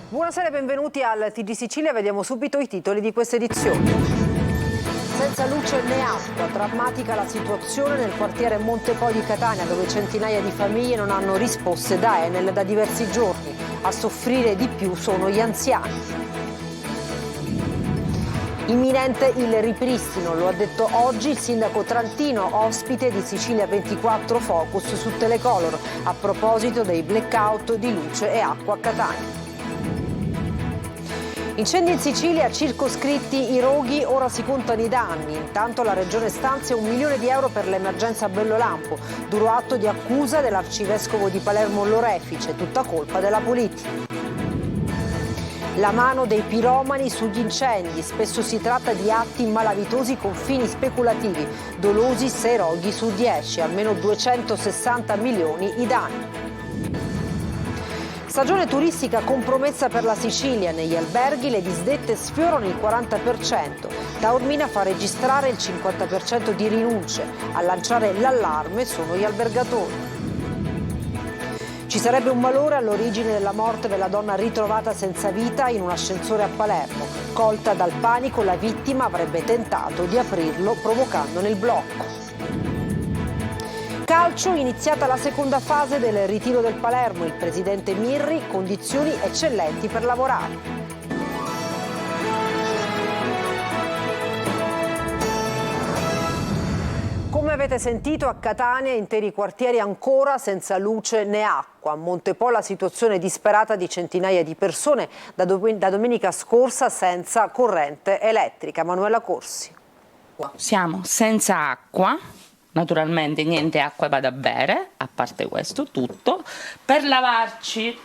Buonasera e benvenuti al TG Sicilia, vediamo subito i titoli di questa edizione. Senza luce né acqua, drammatica la situazione nel quartiere Montepò di Catania, dove centinaia di famiglie non hanno risposte da Enel da diversi giorni. A soffrire di più sono gli anziani. Imminente il ripristino, lo ha detto oggi il sindaco trantino, ospite di Sicilia 24 Focus su Telecolor, a proposito dei blackout di luce e acqua a Catania. Incendi in Sicilia, circoscritti i roghi, ora si contano i danni. Intanto la Regione stanzia €1 milione per l'emergenza Bellolampo, duro atto di accusa dell'arcivescovo di Palermo Lorefice, tutta colpa della politica. La mano dei piromani sugli incendi, spesso si tratta di atti malavitosi con fini speculativi, dolosi 6 roghi su 10, almeno 260 milioni i danni. Stagione turistica compromessa per la Sicilia, negli alberghi le disdette sfiorano il 40%, Taormina fa registrare il 50% di rinunce, a lanciare l'allarme sono gli albergatori. Ci sarebbe un malore all'origine della morte della donna ritrovata senza vita in un ascensore a Palermo. Colta dal panico, la vittima avrebbe tentato di aprirlo provocandone il blocco. Calcio, iniziata la seconda fase del ritiro del Palermo. Il presidente Mirri, condizioni eccellenti per lavorare. Come avete sentito, a Catania interi quartieri ancora senza luce né acqua. A Montepò la situazione disperata di centinaia di persone da domenica scorsa senza corrente elettrica. Manuela Corsi. Siamo senza acqua, naturalmente niente acqua va da bere, a parte questo tutto, per lavarci,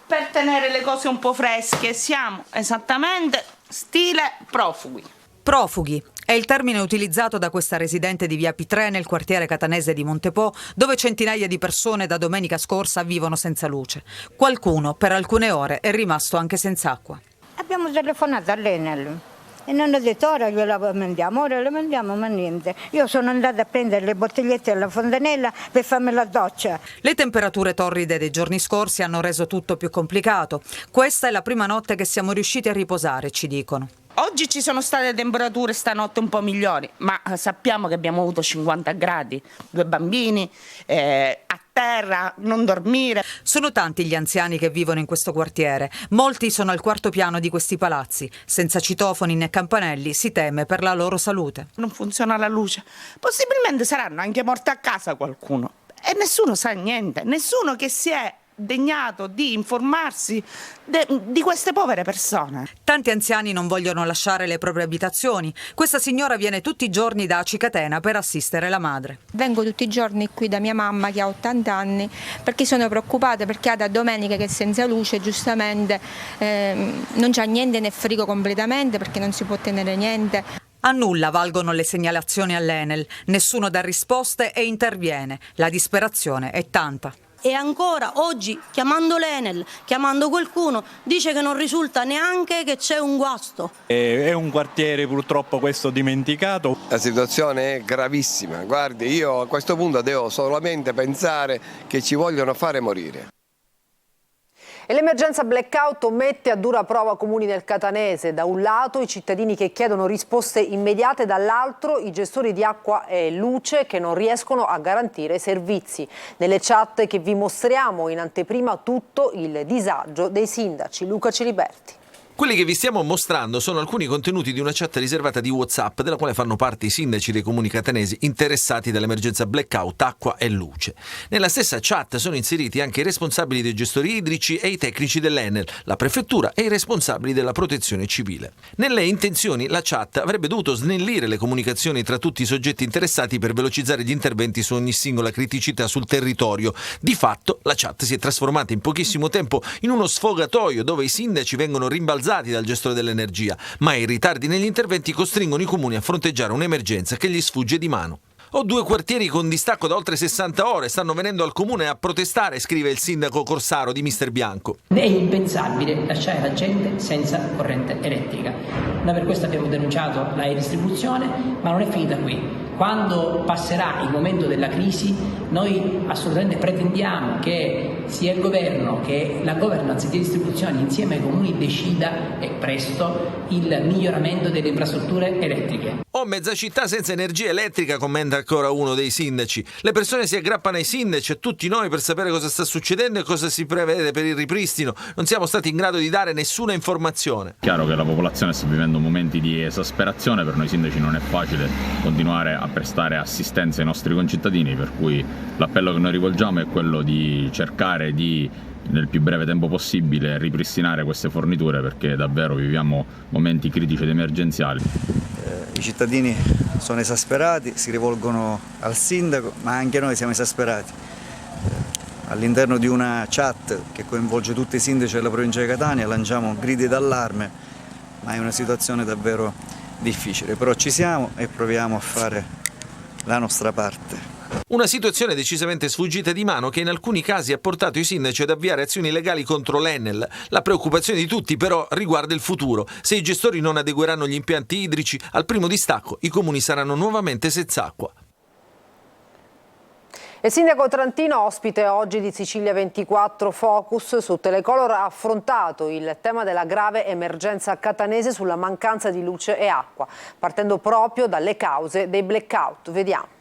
per tenere le cose un po' fresche, siamo esattamente stile profughi. Profughi è il termine utilizzato da questa residente di via P3 nel quartiere catanese di Montepò, dove centinaia di persone da domenica scorsa vivono senza luce. Qualcuno per alcune ore è rimasto anche senza acqua. Abbiamo telefonato all'Enel e non hanno detto ora la mandiamo, ma niente. Io sono andata a prendere le bottigliette alla fontanella per farmi la doccia. Le temperature torride dei giorni scorsi hanno reso tutto più complicato. Questa è la prima notte che siamo riusciti a riposare, ci dicono. Oggi ci sono state temperature stanotte un po' migliori, ma sappiamo che abbiamo avuto 50 gradi, 2 bambini, a terra, non dormire. Sono tanti gli anziani che vivono in questo quartiere. Molti sono al quarto piano di questi palazzi. Senza citofoni né campanelli si teme per la loro salute. Non funziona la luce. Possibilmente saranno anche morti a casa qualcuno. E nessuno sa niente, nessuno che si è degnato di informarsi di queste povere persone. Tanti anziani non vogliono lasciare le proprie abitazioni. Questa signora viene tutti i giorni da Acicatena per assistere la madre. Vengo tutti i giorni qui da mia mamma che ha 80 anni perché sono preoccupata, perché ha da domenica che è senza luce, giustamente non c'ha niente né frigo completamente perché non si può tenere niente. A nulla valgono le segnalazioni all'Enel, nessuno dà risposte e interviene. La disperazione è tanta. E ancora oggi, chiamando l'Enel, chiamando qualcuno, dice che non risulta neanche che c'è un guasto. È un quartiere purtroppo questo dimenticato. La situazione è gravissima. Guardi, io a questo punto devo solamente pensare che ci vogliono fare morire. E l'emergenza blackout mette a dura prova comuni del catanese. Da un lato i cittadini che chiedono risposte immediate, dall'altro i gestori di acqua e luce che non riescono a garantire i servizi. Nelle chat che vi mostriamo in anteprima tutto il disagio dei sindaci. Luca Ciliberti. Quelli che vi stiamo mostrando sono alcuni contenuti di una chat riservata di WhatsApp della quale fanno parte i sindaci dei comuni catanesi interessati dall'emergenza blackout, acqua e luce. Nella stessa chat sono inseriti anche i responsabili dei gestori idrici e i tecnici dell'Enel, la prefettura e i responsabili della protezione civile. Nelle intenzioni la chat avrebbe dovuto snellire le comunicazioni tra tutti i soggetti interessati per velocizzare gli interventi su ogni singola criticità sul territorio. Di fatto la chat si è trasformata in pochissimo tempo in uno sfogatoio dove i sindaci vengono rimbalzati dal gestore dell'energia, ma i ritardi negli interventi costringono i comuni a fronteggiare un'emergenza che gli sfugge di mano. Ho 2 quartieri con distacco da oltre 60 ore, stanno venendo al comune a protestare, scrive il sindaco Corsaro di Mister Bianco. È impensabile lasciare la gente senza corrente elettrica. Noi per questo abbiamo denunciato la redistribuzione, ma non è finita qui. Quando passerà il momento della crisi, noi assolutamente pretendiamo che sia il governo che la governance di distribuzione insieme ai comuni decida e presto il miglioramento delle infrastrutture elettriche. Mezza città senza energia elettrica, commenta ancora uno dei sindaci. Le persone si aggrappano ai sindaci, a tutti noi, per sapere cosa sta succedendo e cosa si prevede per il ripristino. Non siamo stati in grado di dare nessuna informazione. Chiaro che la popolazione sta vivendo momenti di esasperazione, per noi sindaci non è facile continuare a prestare assistenza ai nostri concittadini, per cui l'appello che noi rivolgiamo è quello di cercare di, nel più breve tempo possibile, ripristinare queste forniture, perché davvero viviamo momenti critici ed emergenziali. I cittadini sono esasperati, si rivolgono al sindaco, ma anche noi siamo esasperati. All'interno di una chat che coinvolge tutti i sindaci della provincia di Catania lanciamo grida d'allarme, ma è una situazione davvero difficile. Però ci siamo e proviamo a fare la nostra parte. Una situazione decisamente sfuggita di mano che in alcuni casi ha portato i sindaci ad avviare azioni legali contro l'Enel. La preoccupazione di tutti però riguarda il futuro. Se i gestori non adegueranno gli impianti idrici, al primo distacco i comuni saranno nuovamente senz'acqua. Il sindaco trentino, ospite oggi di Sicilia 24 Focus su Telecolor, ha affrontato il tema della grave emergenza catanese sulla mancanza di luce e acqua, partendo proprio dalle cause dei blackout. Vediamo.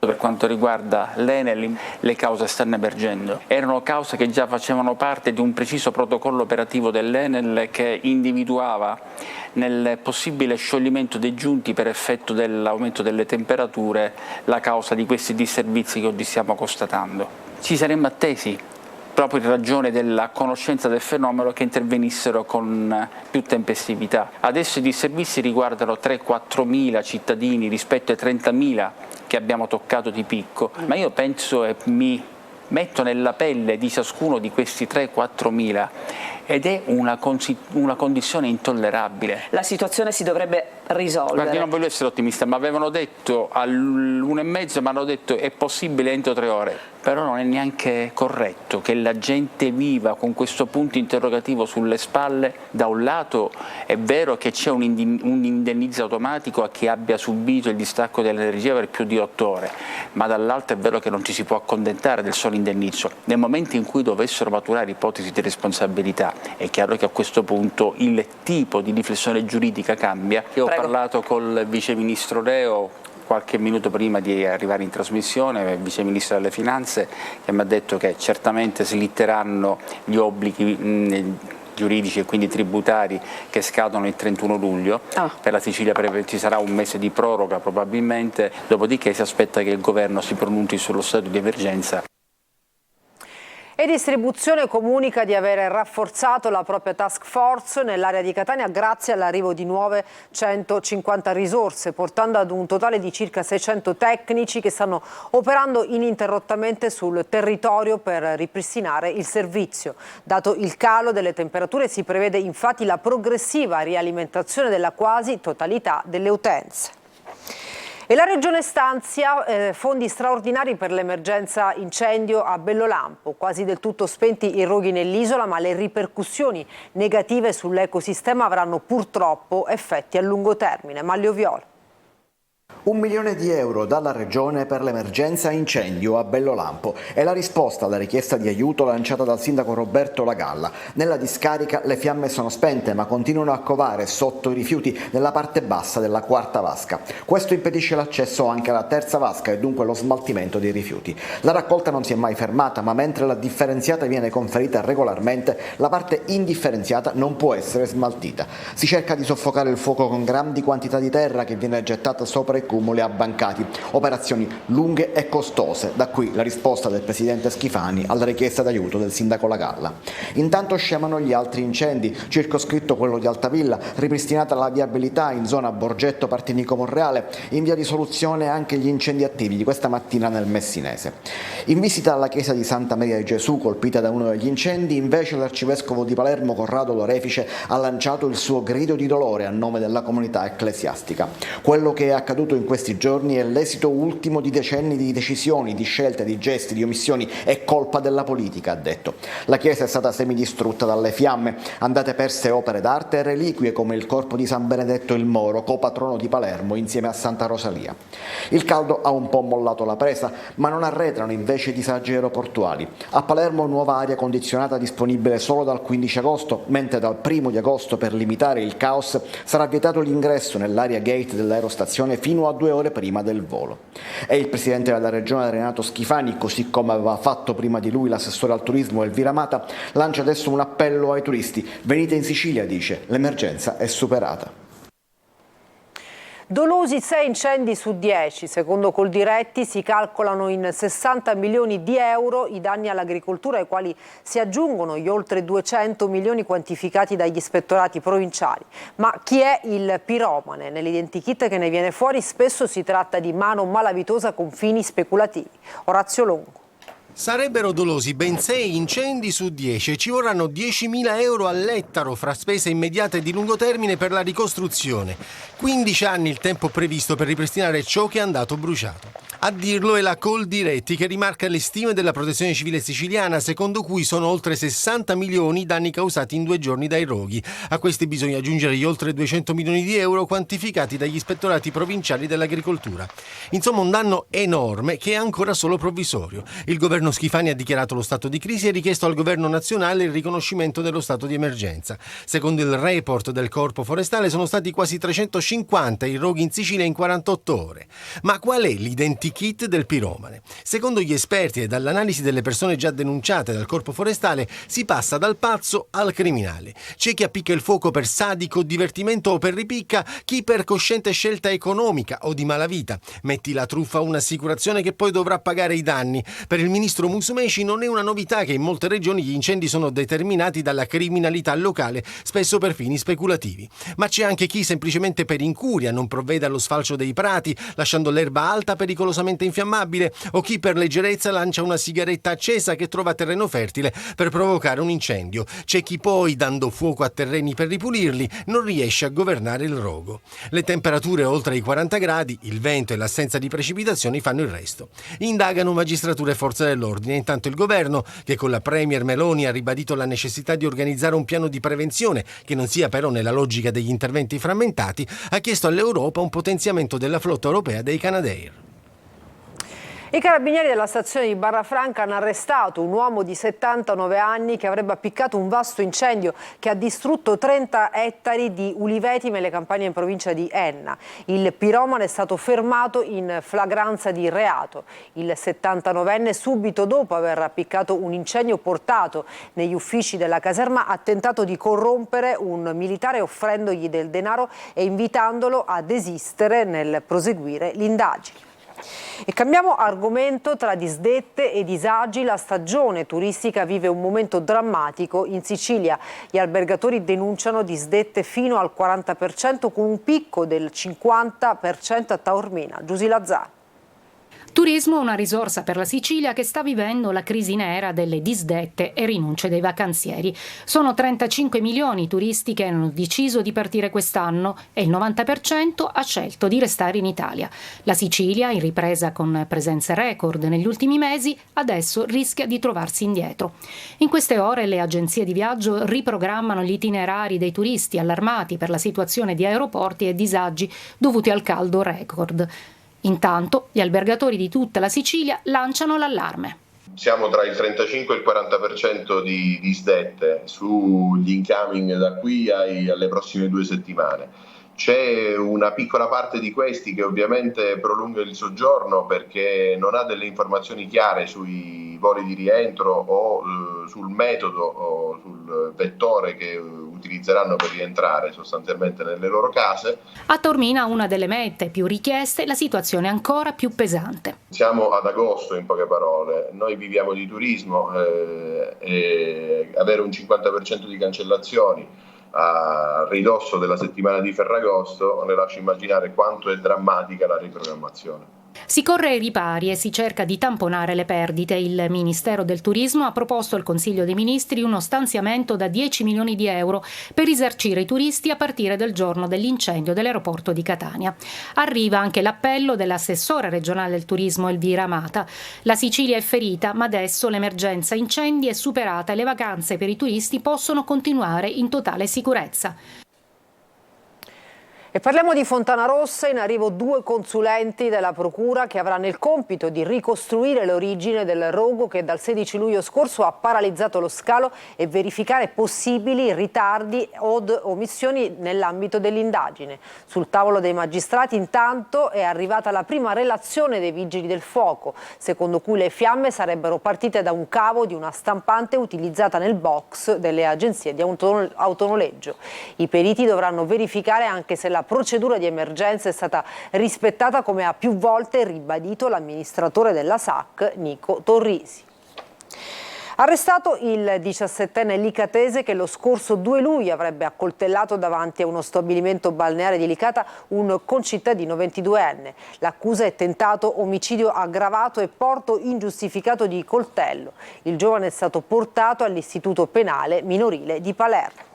Per quanto riguarda l'Enel, le cause stanno emergendo. Erano cause che già facevano parte di un preciso protocollo operativo dell'Enel che individuava nel possibile scioglimento dei giunti per effetto dell'aumento delle temperature la causa di questi disservizi che oggi stiamo constatando. Ci saremmo attesi, proprio in ragione della conoscenza del fenomeno, che intervenissero con più tempestività. Adesso i disservizi riguardano 3-4 mila cittadini rispetto ai 30.000 che abbiamo toccato di picco, ma io penso e mi metto nella pelle di ciascuno di questi 3-4 mila ed è una condizione intollerabile. La situazione si dovrebbe risolvere. Guardi, non voglio essere ottimista, ma avevano detto all'1:30, ma hanno detto è possibile entro 3 ore. Però non è neanche corretto che la gente viva con questo punto interrogativo sulle spalle. Da un lato è vero che c'è un indennizzo automatico a chi abbia subito il distacco dell'energia per più di 8 ore, ma dall'altro è vero che non ci si può accontentare del solo indennizzo. Nel momento in cui dovessero maturare ipotesi di responsabilità, è chiaro che a questo punto il tipo di riflessione giuridica cambia. Io ho parlato col vice ministro Leo qualche minuto prima di arrivare in trasmissione, il vice ministro delle finanze, che mi ha detto che certamente slitteranno gli obblighi giuridici e quindi tributari che scadono il 31 luglio. Per la Sicilia ci sarà un mese di proroga probabilmente, dopodiché si aspetta che il governo si pronunci sullo stato di emergenza. E Distribuzione comunica di aver rafforzato la propria task force nell'area di Catania grazie all'arrivo di nuove 150 risorse, portando ad un totale di circa 600 tecnici che stanno operando ininterrottamente sul territorio per ripristinare il servizio. Dato il calo delle temperature, si prevede infatti la progressiva rialimentazione della quasi totalità delle utenze. E la Regione stanzia fondi straordinari per l'emergenza incendio a Bellolampo, quasi del tutto spenti i roghi nell'isola, ma le ripercussioni negative sull'ecosistema avranno purtroppo effetti a lungo termine. Maglio Viola. 1 milione di euro dalla Regione per l'emergenza incendio a Bellolampo è la risposta alla richiesta di aiuto lanciata dal sindaco Roberto Lagalla. Nella discarica le fiamme sono spente ma continuano a covare sotto i rifiuti nella parte bassa della quarta vasca. Questo impedisce l'accesso anche alla terza vasca e dunque lo smaltimento dei rifiuti. La raccolta non si è mai fermata, ma mentre la differenziata viene conferita regolarmente, la parte indifferenziata non può essere smaltita. Si cerca di soffocare il fuoco con grandi quantità di terra che viene gettata sopra i cumuli abbancati, operazioni lunghe e costose, da qui la risposta del presidente Schifani alla richiesta d'aiuto del sindaco Lagalla. Intanto scemano gli altri incendi, circoscritto quello di Altavilla, ripristinata la viabilità in zona Borgetto Partinico Monreale, in via di soluzione anche gli incendi attivi di questa mattina nel Messinese. In visita alla chiesa di Santa Maria di Gesù, colpita da uno degli incendi, invece l'arcivescovo di Palermo Corrado Lorefice ha lanciato il suo grido di dolore a nome della comunità ecclesiastica. Quello che è accaduto in in questi giorni è l'esito ultimo di decenni di decisioni, di scelte, di gesti, di omissioni, è colpa della politica, ha detto. La chiesa è stata semidistrutta dalle fiamme, andate perse opere d'arte e reliquie come il corpo di San Benedetto il Moro, copatrono di Palermo insieme a Santa Rosalia. Il caldo ha un po' mollato la presa, ma non arretrano invece i disagi aeroportuali. A Palermo nuova aria condizionata disponibile solo dal 15 agosto, mentre dal 1 di agosto, per limitare il caos, sarà vietato l'ingresso nell'area gate dell'aerostazione fino a 2 ore prima del volo. E il presidente della regione Renato Schifani, così come aveva fatto prima di lui l'assessore al turismo Elvira Mata, lancia adesso un appello ai turisti. Venite in Sicilia, dice, l'emergenza è superata. Dolosi 6 incendi su 10, secondo Coldiretti si calcolano in 60 milioni di euro i danni all'agricoltura, ai quali si aggiungono gli oltre 200 milioni quantificati dagli ispettorati provinciali. Ma chi è il piromane? Nell'identikit che ne viene fuori spesso si tratta di mano malavitosa con fini speculativi. Orazio Longo. Sarebbero dolosi ben 6 incendi su 10 e ci vorranno 10.000 euro all'ettaro fra spese immediate e di lungo termine per la ricostruzione. 15 anni il tempo previsto per ripristinare ciò che è andato bruciato. A dirlo è la Coldiretti, che rimarca le stime della Protezione Civile siciliana, secondo cui sono oltre 60 milioni i danni causati in 2 giorni dai roghi. A questi bisogna aggiungere gli oltre 200 milioni di euro quantificati dagli ispettorati provinciali dell'agricoltura. Insomma, un danno enorme che è ancora solo provvisorio. Il governo Schifani ha dichiarato lo stato di crisi e richiesto al governo nazionale il riconoscimento dello stato di emergenza. Secondo il report del Corpo Forestale sono stati quasi 350 i roghi in Sicilia in 48 ore. Ma qual è l'identikit del piromane? Secondo gli esperti e dall'analisi delle persone già denunciate dal Corpo Forestale si passa dal pazzo al criminale. C'è chi appicca il fuoco per sadico divertimento o per ripicca, chi per cosciente scelta economica o di malavita. Metti la truffa a un'assicurazione che poi dovrà pagare i danni. Per il ministro Musumeci non è una novità che in molte regioni gli incendi sono determinati dalla criminalità locale, spesso per fini speculativi. Ma c'è anche chi semplicemente per incuria non provvede allo sfalcio dei prati, lasciando l'erba alta pericolosamente infiammabile, o chi per leggerezza lancia una sigaretta accesa che trova terreno fertile per provocare un incendio. C'è chi poi, dando fuoco a terreni per ripulirli, non riesce a governare il rogo. Le temperature oltre i 40 gradi, il vento e l'assenza di precipitazioni fanno il resto. Indagano magistratura e forze dell'ordine. Intanto il governo, che con la premier Meloni ha ribadito la necessità di organizzare un piano di prevenzione che non sia però nella logica degli interventi frammentati, ha chiesto all'Europa un potenziamento della flotta europea dei Canadair. I carabinieri della stazione di Barrafranca hanno arrestato un uomo di 79 anni che avrebbe appiccato un vasto incendio che ha distrutto 30 ettari di uliveti nelle campagne in provincia di Enna. Il piromane è stato fermato in flagranza di reato. Il 79enne, subito dopo aver appiccato un incendio portato negli uffici della caserma, ha tentato di corrompere un militare offrendogli del denaro e invitandolo a desistere nel proseguire l'indagine. E cambiamo argomento. Tra disdette e disagi la stagione turistica vive un momento drammatico in Sicilia. Gli albergatori denunciano disdette fino al 40% con un picco del 50% a Taormina. Giusy Lazzaro. Turismo, una risorsa per la Sicilia che sta vivendo la crisi nera delle disdette e rinunce dei vacanzieri. Sono 35 milioni i turisti che hanno deciso di partire quest'anno e il 90% ha scelto di restare in Italia. La Sicilia, in ripresa con presenze record negli ultimi mesi, adesso rischia di trovarsi indietro. In queste ore le agenzie di viaggio riprogrammano gli itinerari dei turisti allarmati per la situazione di aeroporti e disagi dovuti al caldo record. Intanto gli albergatori di tutta la Sicilia lanciano l'allarme. Siamo tra il 35 e il 40% di disdette sugli incoming da qui alle prossime 2 settimane. C'è una piccola parte di questi che ovviamente prolunga il soggiorno perché non ha delle informazioni chiare sui voli di rientro o sul metodo o sul vettore che utilizzeranno per rientrare sostanzialmente nelle loro case. A Taormina, una delle mete più richieste, la situazione è ancora più pesante. Siamo ad agosto, in poche parole, noi viviamo di turismo e avere un 50% di cancellazioni a ridosso della settimana di Ferragosto le lascio immaginare quanto è drammatica la riprogrammazione. Si corre ai ripari e si cerca di tamponare le perdite. Il Ministero del Turismo ha proposto al Consiglio dei Ministri uno stanziamento da 10 milioni di euro per risarcire i turisti a partire dal giorno dell'incendio dell'aeroporto di Catania. Arriva anche l'appello dell'assessore regionale del turismo Elvira Amata. La Sicilia è ferita, ma adesso l'emergenza incendi è superata e le vacanze per i turisti possono continuare in totale sicurezza. E parliamo di Fontanarossa, in arrivo 2 consulenti della Procura che avranno il compito di ricostruire l'origine del rogo che dal 16 luglio scorso ha paralizzato lo scalo e verificare possibili ritardi o omissioni nell'ambito dell'indagine. Sul tavolo dei magistrati intanto è arrivata la prima relazione dei Vigili del Fuoco, secondo cui le fiamme sarebbero partite da un cavo di una stampante utilizzata nel box delle agenzie di autonoleggio. I periti dovranno verificare anche se la procedura di emergenza è stata rispettata, come ha più volte ribadito l'amministratore della SAC Nico Torrisi. Arrestato il 17enne licatese che lo scorso 2 luglio avrebbe accoltellato davanti a uno stabilimento balneare di Licata un concittadino 22enne. L'accusa è tentato omicidio aggravato e porto ingiustificato di coltello. Il giovane è stato portato all'istituto penale minorile di Palermo.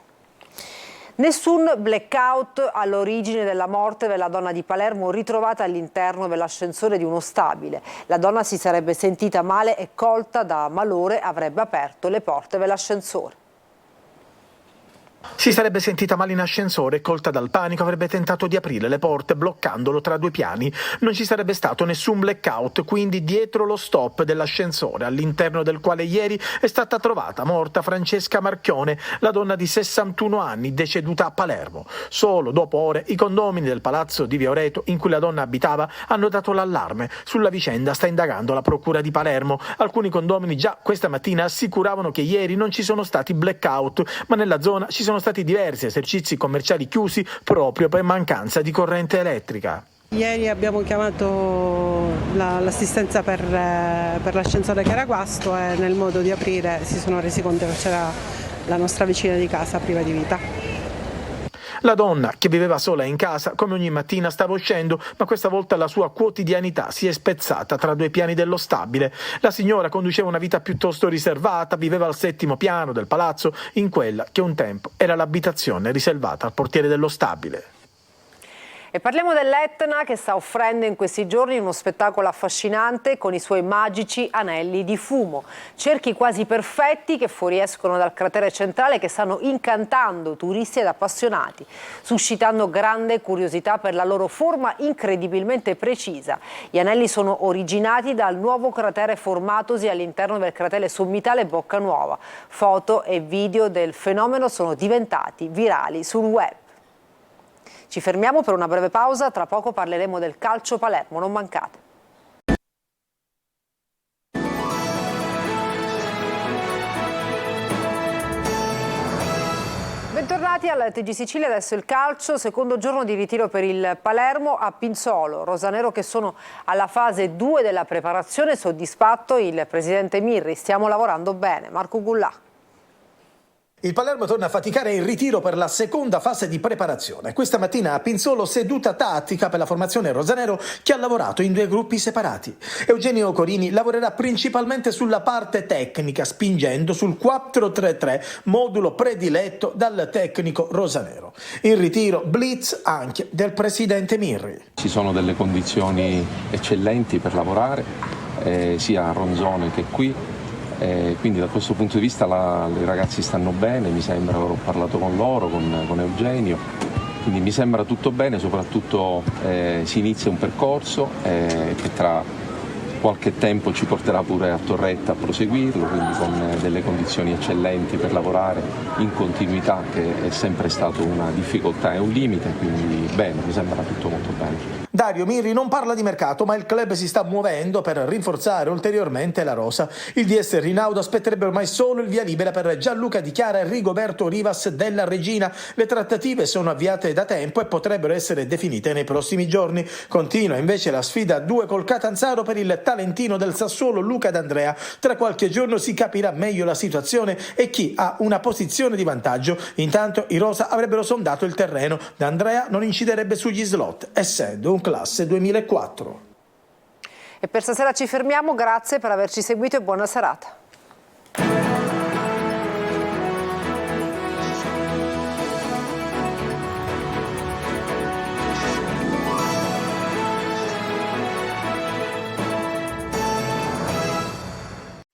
Nessun blackout all'origine della morte della donna di Palermo ritrovata all'interno dell'ascensore di uno stabile. La donna si sarebbe sentita male e colta da malore avrebbe aperto le porte dell'ascensore. Si sarebbe sentita male in ascensore e colta dal panico avrebbe tentato di aprire le porte bloccandolo tra 2 piani. Non ci sarebbe stato nessun blackout, quindi dietro lo stop dell'ascensore, all'interno del quale ieri è stata trovata morta Francesca Marchione, la donna di 61 anni deceduta a Palermo. Solo dopo ore i condomini del palazzo di Via Oreto in cui la donna abitava hanno dato l'allarme. Sulla vicenda sta indagando la procura di Palermo. Alcuni condomini già questa mattina assicuravano che ieri non ci sono stati blackout, ma nella zona ci sono stati diversi esercizi commerciali chiusi proprio per mancanza di corrente elettrica. Ieri abbiamo chiamato l'assistenza per l'ascensore che era guasto e nel modo di aprire si sono resi conto che c'era la nostra vicina di casa priva di vita. La donna, che viveva sola in casa, come ogni mattina stava uscendo, ma questa volta la sua quotidianità si è spezzata tra 2 piani dello stabile. La signora conduceva una vita piuttosto riservata, viveva al 7° piano del palazzo, in quella che un tempo era l'abitazione riservata al portiere dello stabile. E parliamo dell'Etna che sta offrendo in questi giorni uno spettacolo affascinante con i suoi magici anelli di fumo. Cerchi quasi perfetti che fuoriescono dal cratere centrale che stanno incantando turisti ed appassionati, suscitando grande curiosità per la loro forma incredibilmente precisa. Gli anelli sono originati dal nuovo cratere formatosi all'interno del cratere sommitale Bocca Nuova. Foto e video del fenomeno sono diventati virali sul web. Ci fermiamo per una breve pausa, tra poco parleremo del calcio Palermo, non mancate. Bentornati al TG Sicilia, adesso il calcio, secondo giorno di ritiro per il Palermo a Pinzolo, rosanero che sono alla fase 2 della preparazione, soddisfatto il presidente Mirri, stiamo lavorando bene, Marco Gullà. Il Palermo torna a faticare in ritiro per la seconda fase di preparazione. Questa mattina a Pinzolo seduta tattica per la formazione rosanero che ha lavorato in 2 gruppi separati. Eugenio Corini lavorerà principalmente sulla parte tecnica, spingendo sul 4-3-3, modulo prediletto dal tecnico rosanero. In ritiro blitz anche del presidente Mirri. Ci sono delle condizioni eccellenti per lavorare, sia a Ronzone che qui. Quindi da questo punto di vista i ragazzi stanno bene, mi sembra, ho parlato con loro, con Eugenio, quindi mi sembra tutto bene, soprattutto si inizia un percorso che tra qualche tempo ci porterà pure a Torretta a proseguirlo, quindi con delle condizioni eccellenti per lavorare in continuità, che è sempre stato una difficoltà e un limite, quindi bene, mi sembra tutto molto bene. Dario Mirri non parla di mercato, ma il club si sta muovendo per rinforzare ulteriormente la rosa. Il DS Rinaudo aspetterebbe ormai solo il via libera per Gianluca Di Chiara e Rigoberto Rivas della Regina. Le trattative sono avviate da tempo e potrebbero essere definite nei prossimi giorni. Continua invece la sfida a 2 col Catanzaro per il talentino del Sassuolo Luca D'Andrea. Tra qualche giorno si capirà meglio la situazione e chi ha una posizione di vantaggio. Intanto i rosa avrebbero sondato il terreno. D'Andrea non inciderebbe sugli slot, essendo un classe 2004. E per stasera ci fermiamo, grazie per averci seguito e buona serata.